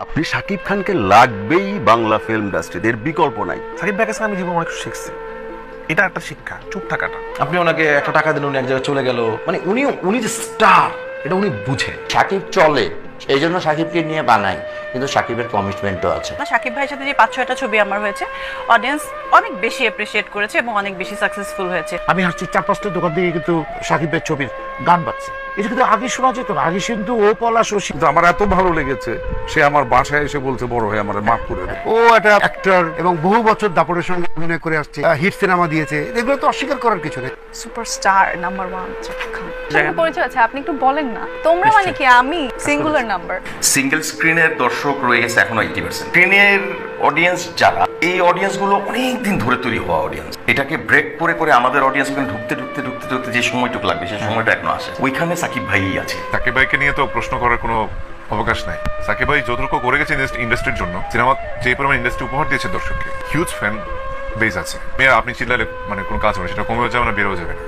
আপনি শাকিব খানকে লাগবেই বাংলা ফিল্ম ইন্ডাস্ট্রিতে, এর বিকল্প নাই। শাকিব ভাইয়ের কাছে আমি জীবন অনেক শিখছি, এটা একটা শিক্ষা, চুপ থাকাটা। আপনি ওনাকে একটা টাকা দিন, উনি এক জায়গায় চলে গেল, মানে উনি যে স্টার এটা উনি বুঝে। শাকিব চলে, এই জন্য শাকিবকে নিয়ে বানাই, কিন্তু শাকিবের কমিটমেন্টও আছে। শাকিব ভাইয়ের সাথে যে 5-6টা ছবি আমার হয়েছে, অডিয়েন্স অনেক বেশি অ্যাপ্রিশিয়েট করেছে এবং অনেক বেশি সাকসেসফুল হয়েছে। আমি হাঁটছি 4-5টা দোকান থেকে কিন্তু শাকিবের ছবির গান বাজছে, এটা কিন্তু আগে শোনা যেত না। আগে কিন্তু ও পলাশ ও কিন্তু আমার এত ভালো লেগেছে, সে আমার বাসায় এসে বলছে বড় হয়ে আমার মাফ করে দেয়। ও একটা অ্যাক্টর এবং বহু বছর দাপটের সঙ্গে অভিনয় করে আসছে, হিট সিনেমা দিয়েছে, এগুলো তো অস্বীকার করার কিছু নেই। Superstar number 1 Shakib Khan. পরিচয় আছে, আপনি একটু বলেন না। তোমরা মানে কি? আমি সিঙ্গুলার নাম্বার। সিঙ্গেল স্ক্রিনের দর্শক রয়ে গেছে এখনো 80%। স্ক্রিনের অডিয়েন্স যারা, এই অডিয়েন্স গুলো অনেক দিন ধরে তৈরি হওয়া অডিয়েন্স। এটাকে ব্রেক করে করে আমাদের অডিয়েন্স গুলো ঢুকতে ঢুকতে ঢুকতে ঢুকতে যে সময়টুকু লাগবে সেই সময়টা এখনো আসে, ওইখানে সাকিব ভাইই আছে। সাকিব ভাইকে নিয়ে তো প্রশ্ন করার কোনো অবকাশ নাই। সাকিব ভাই যতটুকু করে গেছে ইন্ডাস্ট্রির জন্য, সিনেমা যে পরিমাণ ইন্ডাস্ট্রি উপহার দিয়েছে দর্শককে, হিউজ ফ্যান বেস আছে। আপনি চিল্লালে মানে কোনো কাজ হবে, সেটা কমেও যাবে না, বেরোও যাবে না।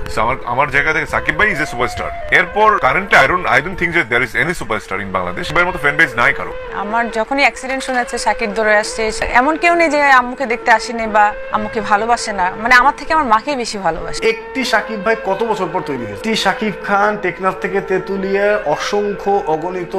আমার জায়গা থেকে সাকিব ভাই ইজ এ সুপারস্টার। এরপর কারেন্টলি আই ডোন্ট থিঙ্ক যে there is any superstar in Bangladesh. এর মতো ফ্যান বেস নাই কারো। আমার যখনই অ্যাক্সিডেন্ট শোনাচ্ছে শাকিব ধরে আসছে, এমন কেউ নেই যে আম্মুকে দেখতে আসেনি বা আম্মুকে ভালোবাসে না, মানে আমার থেকে আমার মাকেই বেশি ভালোবাসে। একটি শাকিব ভাই কত বছর পর তৈরি হয়েছে। শাকিব খান টেকনাফ থেকে তেতুলিয়া অসংখ্য অগণিত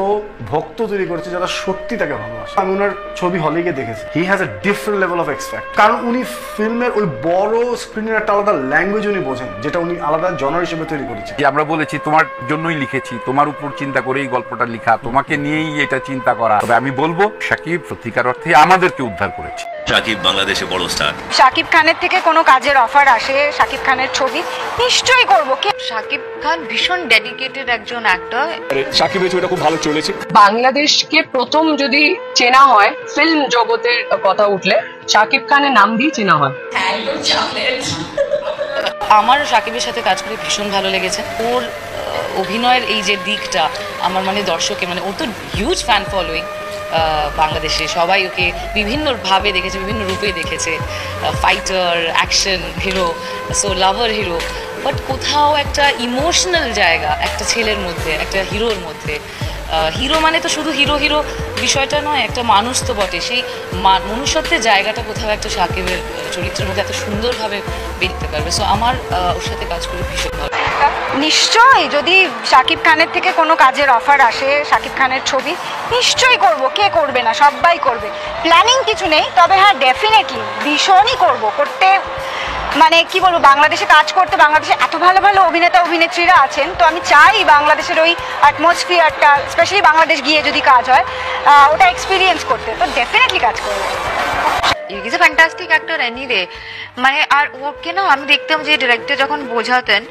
ভক্ত তৈরি করেছে যারা সত্যি তাকে ভালোবাসে। আমি ওনার ছবি হলে গিয়ে দেখেছি, he has a different level of expect. কারণ উনি ফিল্মের ওই বড় স্ক্রিনের একটা আলাদা ল্যাঙ্গুয়েজ উনি বোঝেন, যেটা উনি আলাদা জনার হিসেবে তৈরি করেছে। আমরা বলেছি তোমার জন্যই লিখেছি, তোমার উপর চিন্তা করেই গল্পটা লেখা, তোমাকে নিয়েই এটা চিন্তা করা। তবে আমি বলবো শাকিব সত্যিকার অর্থে আমাদেরকে উদ্ধার করেছে। শাকিব বাংলাদেশে বড় স্টার। শাকিব খানের থেকে কোনো কাজের অফার আসে, শাকিব খানের ছবি নিশ্চয়ই করব। শাকিব খান ভীষণ ডেডিকেটেড একজন অ্যাক্টর। শাকিবের ছবিটা খুব ভালো চলেছে। বাংলাদেশকে প্রথম যদি চেনা হয় ফিল্ম জগতের কথা উঠলে শাকিব খানের নাম দিয়ে চেনা হয়। আমার শাকিবের সাথে কাজ করে ভীষণ ভালো লেগেছে। ওর অভিনয়ের এই যে দিকটা আমার মানে দর্শকে, মানে ওর তো হিউজ ফ্যান ফলোয়িং বাংলাদেশে, সবাই ওকে বিভিন্নভাবে দেখেছে, বিভিন্ন রূপে দেখেছে, fighter, action hero, so lover hero. But কোথাও একটা ইমোশনাল জায়গা একটা ছেলের মধ্যে, একটা হিরোর মধ্যে। হিরো মানে তো শুধু হিরো হিরো বিষয়টা নয়, একটা মানুষ তো বটে। সেই মনুষ্যত্বের জায়গাটা কোথাও একটা শাকিবের চরিত্রের মধ্যে এত সুন্দরভাবে বেরোতে পারবে। সো আমার ওর সাথে কাজ করে ভীষণ ভালো। নিশ্চয়ই যদি শাকিব খানের থেকে কোনো কাজের অফার আসে, শাকিব খানের ছবি নিশ্চয়ই করব। কে করবে না? সবাই করবে। প্ল্যানিং কিছু নেই, তবে হ্যাঁ ডেফিনেটলি ভীষণই করব। করতে মানে কি বলবো, বাংলাদেশে কাজ করতে, বাংলাদেশে এত ভালো ভালো অভিনেতা অভিনেত্রীরা আছেন, তো আমি চাই বাংলাদেশের ওই অ্যাটমসফিয়ারটা, স্পেশালি বাংলাদেশ গিয়ে যদি কাজ হয় ওটা এক্সপিরিয়েন্স করতে, তো ডেফিনেটলি কাজ করবো। Is a fantastic actor anyway. মানে আর ওকে না আমি দেখতাম যে ডিরেক্টর যখন বোঝাতেন,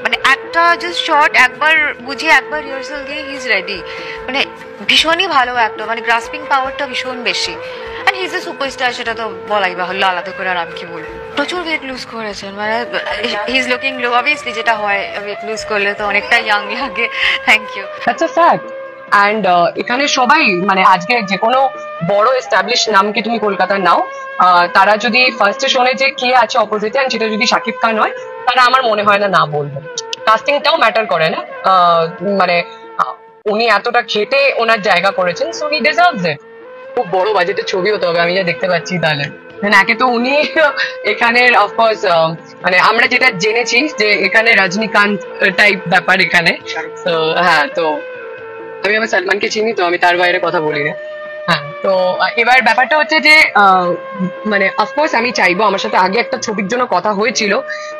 মানে একটা জাস্ট শর্ট একবার বুঝিয়ে একবার রিহার্সাল দিয়ে হি ইজ রেডি। মানে ভীষণই ভালো অ্যাক্টর, মানে গ্রাসপিং পাওয়ারটা ভীষণ বেশি। And he is a superstar, সেটা তো বলাই বাহুল্য, আলাদা করে আর আমি কি বলবো। প্রচুর ওয়েট লুজ করেছেন, মানে he is looking low, obviously যেটা হয় ওয়েট লুজ করলে তো অনেকটা ইয়াং লাগে। Thank you. That's a fact. And এখানে সবাই মানে আজকে যে কোনো বড় এস্টাবলিশ নামকে তুমি কলকাতার নাও, তারা যদি ফার্স্টে শোনে যে কে আছে অপোজিটে, অ্যান্ড সেটা যদি শাকিব খান হয়, তারা আমার মনে হয় না বলবে। কাস্টিংটাও ম্যাটার করে না, মানে উনি এতটা খেটে ওনার জায়গা করেছেন, সো হি ডিজার্ভস ইট। খুব বড় বাজেটের ছবি হতে হবে, আমি যা দেখতে পাচ্ছি। তাহলে একে তো উনি এখানের অফকোর্স মানে আমরা যেটা জেনেছি যে এখানে রজনীকান্ত টাইপ ব্যাপার এখানে। তো হ্যাঁ, তো আমি আমার সালমানকে চিনি, তো আমি তার বাইরে কথা বলি না। হ্যাঁ, তো এবার ব্যাপারটা হচ্ছে যে মানে অফকোর্স আমি চাইবো, আমার সাথে আগে একটা ছবির জন্য কথা হয়েছিল,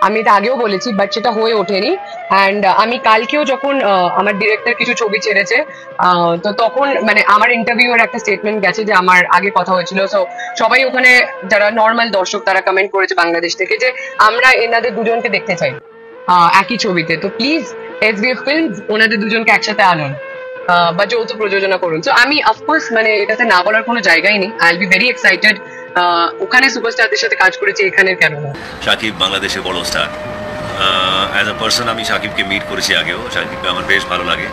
আমি এটা আগেও বলেছি, বাট সেটা হয়ে ওঠেনি। অ্যান্ড আমি কালকেও যখন আমার ডিরেক্টর কিছু ছবি ছেড়েছে, তো তখন মানে আমার ইন্টারভিউর একটা স্টেটমেন্ট গেছে যে আমার আগে কথা হয়েছিল। সো সবাই ওখানে যারা নর্মাল দর্শক তারা কমেন্ট করেছে বাংলাদেশ থেকে যে আমরা এনাদের দুজনকে দেখতে চাই একই ছবিতে। তো প্লিজ এসবিএফ ফিল্মস ওনাদের দুজনকে একসাথে আনুন বা যৌথ প্রযোজনা করুন। তো আমি অফকোর্স মানে এটাতে না বলার কোনো জায়গাই নেই। I will be very excited. ওখানে সুপারস্টারদের সাথে কাজ করেছি, এখানে কেন না। শাকিব বাংলাদেশে বড় স্টার। অ্যাজ আ পার্সন আমি শাকিবকে মিট করেছি আগেও, শাকিবকে আমার বেশ ভালো লাগে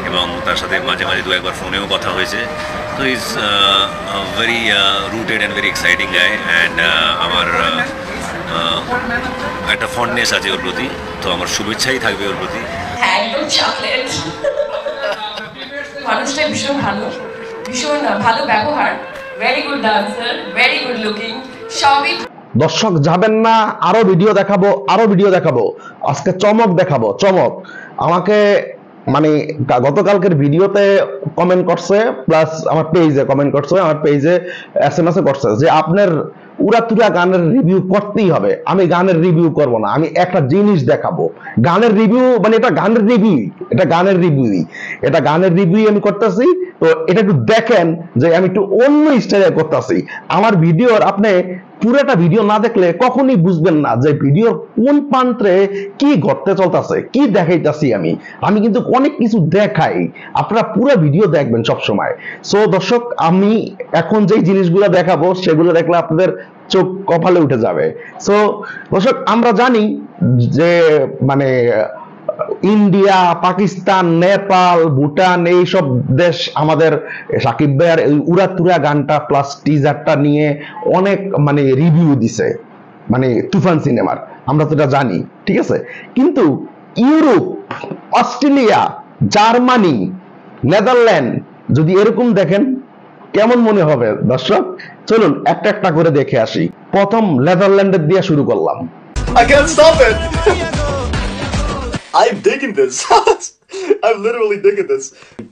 এবং তার সাথে মাঝে মাঝে 2-1 ফোনেও কথা হয়েছে। তো is very rooted and very exciting guy, and আমার একটা ফন্ডনেস আছে ওর প্রতি, তো আমার শুভেচ্ছাই থাকবে ওর প্রতি। মানুষটা ভীষণ ভালো, ভীষণ ভালো ব্যবহার, very good dancer, very good looking, সবই। দর্শক যাবেন না, আরো ভিডিও দেখাবো, আরো ভিডিও দেখাবো, আজকে চমক দেখাবো, চমক। আমাকে মানে গতকালকের ভিডিওতে কমেন্ট করছে, প্লাস আমার পেজে কমেন্ট করছে, আমার পেজে SMS করছে যে আপনার উড়াতুরা গানের রিভিউ করতেই হবে। আমি গানের রিভিউ করব না, আমি একটা জিনিস দেখাবো। গানের রিভিউ মানে এটা গানের রিভিউ, এটা গানের রিভিউই, এটা গানের রিভিউ আমি করতেছি। তো এটা একটু দেখেন যে আমি একটু অন্য স্টাইলে করতেছি। আমার ভিডিওর আপনি পুরোটা ভিডিও না দেখলে কখনোই বুঝবেন না যে ভিডিওর কোন প্রান্তে কি ঘটতে চলতেছে, কি দেখাইতেছি। আমি কিন্তু অনেক কিছু দেখাই, আপনারা পুরো ভিডিও দেখবেন সব সময়। সো দর্শক, আমি এখন যেই জিনিসগুলো দেখাবো সেগুলো দেখলে আপনাদের চোখ কপালে উঠে যাবে। সো দর্শক, আমরা জানি যে মানে ইন্ডিয়া, পাকিস্তান, নেপাল, ভুটান এইসব দেশ আমাদের সাকিব ভাইয়ার এই উড়াতুরা গানটা প্লাস টিজারটা নিয়ে অনেক মানে রিভিউ দিছে, মানে তুফান সিনেমার, আমরা তো এটা জানি, ঠিক আছে। কিন্তু ইউরোপ, অস্ট্রেলিয়া, জার্মানি, নেদারল্যান্ড যদি এরকম দেখেন কেমন মনে হবে দর্শক? চলুন একটা একটা করে দেখে আসি। প্রথম নেদারল্যান্ডের দিয়ে শুরু করলাম। I can't stop it. I'm digging this. I'm literally digging this.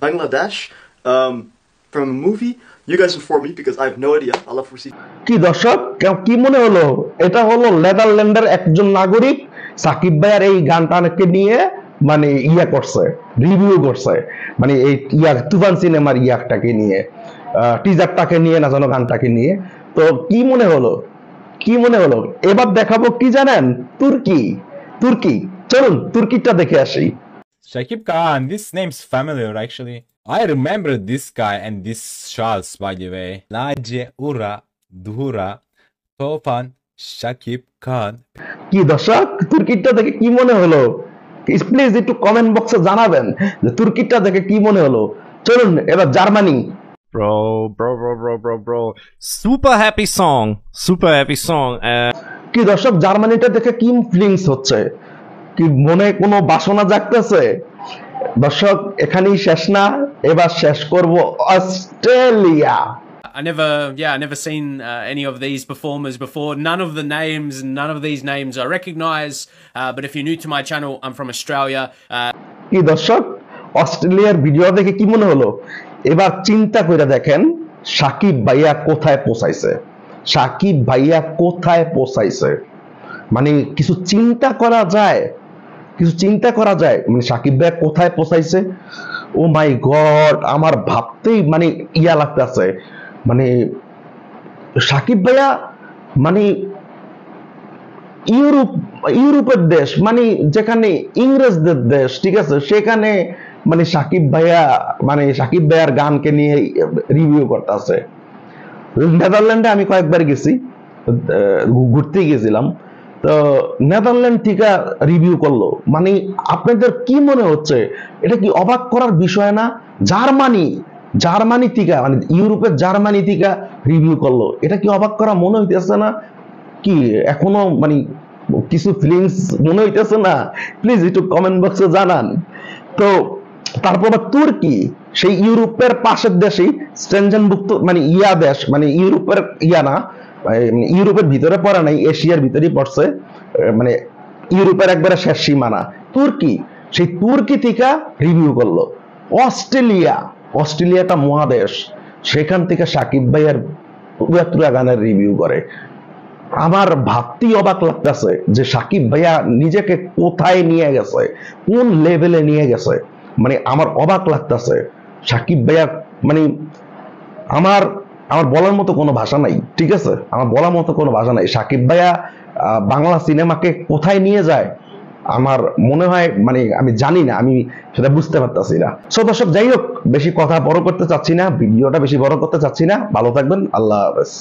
Bangladesh, from a movie. You guys inform me because I have no idea. I'll love to see. কি দর্শক, কি মনে হলো? এটা হলো নেদারল্যান্ডের একজন নাগরিক সাকিব ভাইয়ার এই গানটাকে নিয়ে মানে ইয়া করছে, রিভিউ করছে, মানে এই ইয়া তুফান সিনেমার ইয়াটাকে নিয়ে, টিজারটাকে নিয়ে না জানো, গানটাকে নিয়ে। তো কি মনে হলো, কি মনে হলো? এবার দেখাবো কি জানেন? তুর্কি, তুর্কি। চলুন তুর্কিটা দেখে আসি। Shakib Khan, this name's familiar actually. I remember this guy and this Charles, by the way. Nace Ura, Duhura, Tofan, Shakib Khan. কি দর্শক, তুর্কিটা দেখে কি মনে হলো? প্লিজ একটু কমেন্ট বক্সে জানাবেন যে তুর্কিটা দেখে কি মনে হলো। চলুন এবার Germany. Bro. Super happy song. কি দর্শক, জার্মানিটা দেখে কি ফিলিংস হচ্ছে? কি মনে কোনো বাসনা জাগতেছে? দর্শক, এখানেই শেষ না, এবার শেষ করব Australia. I never seen any of these performers before. None of these names I recognize. But if you're new to my channel, I'm from Australia. কি দর্শক, অস্ট্রেলিয়ার ভিডিও দেখে কি মনে হলো? এবার চিন্তা করে দেখেন সাকিব ভাইয়া কোথায় পৌঁছাইছে, সাকিব ভাইয়া কোথায় পৌঁছাইছে। মানে কিছু চিন্তা করা যায়, কিছু চিন্তা করা যায়, মানে সাকিব ভাইয়া কোথায় পৌঁছাইছে। ও মাই গড, আমার ভাবতেই মানে ইয়া লাগতেছে। মানে সাকিব ভাইয়া মানে ইউরোপের দেশ, মানে যেখানে ইংরেজদের দেশ, ঠিক আছে, সেখানে মানে সাকিব ভাইয়ার গানকে নিয়ে রিভিউ করতেছে। নেদারল্যান্ডে আমি কয়েকবার গেছি, ঘুরতে গেছিলাম, তো নেদারল্যান্ড থেকে রিভিউ করলো। মানে আপনাদের কি মনে হচ্ছে? এটা কি অবাক করার বিষয় না? জার্মানি থেকে, মানে ইউরোপের জার্মানি থেকে রিভিউ করলো, এটা কি অবাক করা মনে হইতেছে না? কি এখনো মানে কিছু ফিলিংস মনে হইতেছে না? প্লিজ একটু কমেন্ট বক্সে জানান। তো তারপর তুর্কি, সেই ইউরোপের পাশের দেশই, স্ট্রেনজেনভুক্ত মানে ইয়া দেশ, মানে ইউরোপের ইয়া না, ইউরোপের ভিতরে পড়ে নাই, এশিয়ার ভিতরেই পড়ছে, মানে ইউরোপের একবারে শেষ সীমানা তুর্কি। সেই তুর্কি থেকে রিভিউ করলো। অস্ট্রেলিয়াটা মহাদেশ, সেখান থেকে সাকিব ভাইয়ের উড়াতুরা গানের রিভিউ করে। আমার ভাবতেই অবাক লাগতেছে যে সাকিব ভাইয়া নিজেকে কোথায় নিয়ে গেছে, কোন লেভেলে নিয়ে গেছে। মানে আমার অবাক লাগতেছে সাকিব ভাইয়া, মানে আমার বলার মতো কোনো ভাষা নাই, ঠিক আছে, আমার বলার মতো কোনো ভাষা নাই। সাকিব ভাইয়া বাংলা সিনেমাকে কোথায় নিয়ে যায় আমার মনে হয়, মানে আমি জানি না, আমি সেটা বুঝতে পারতেছি না। সো দর্শক, যাই হোক, বেশি কথা বড় করতে চাচ্ছি না, ভিডিওটা বেশি বড় করতে চাচ্ছি না। ভালো থাকবেন, আল্লাহ হাফেজ।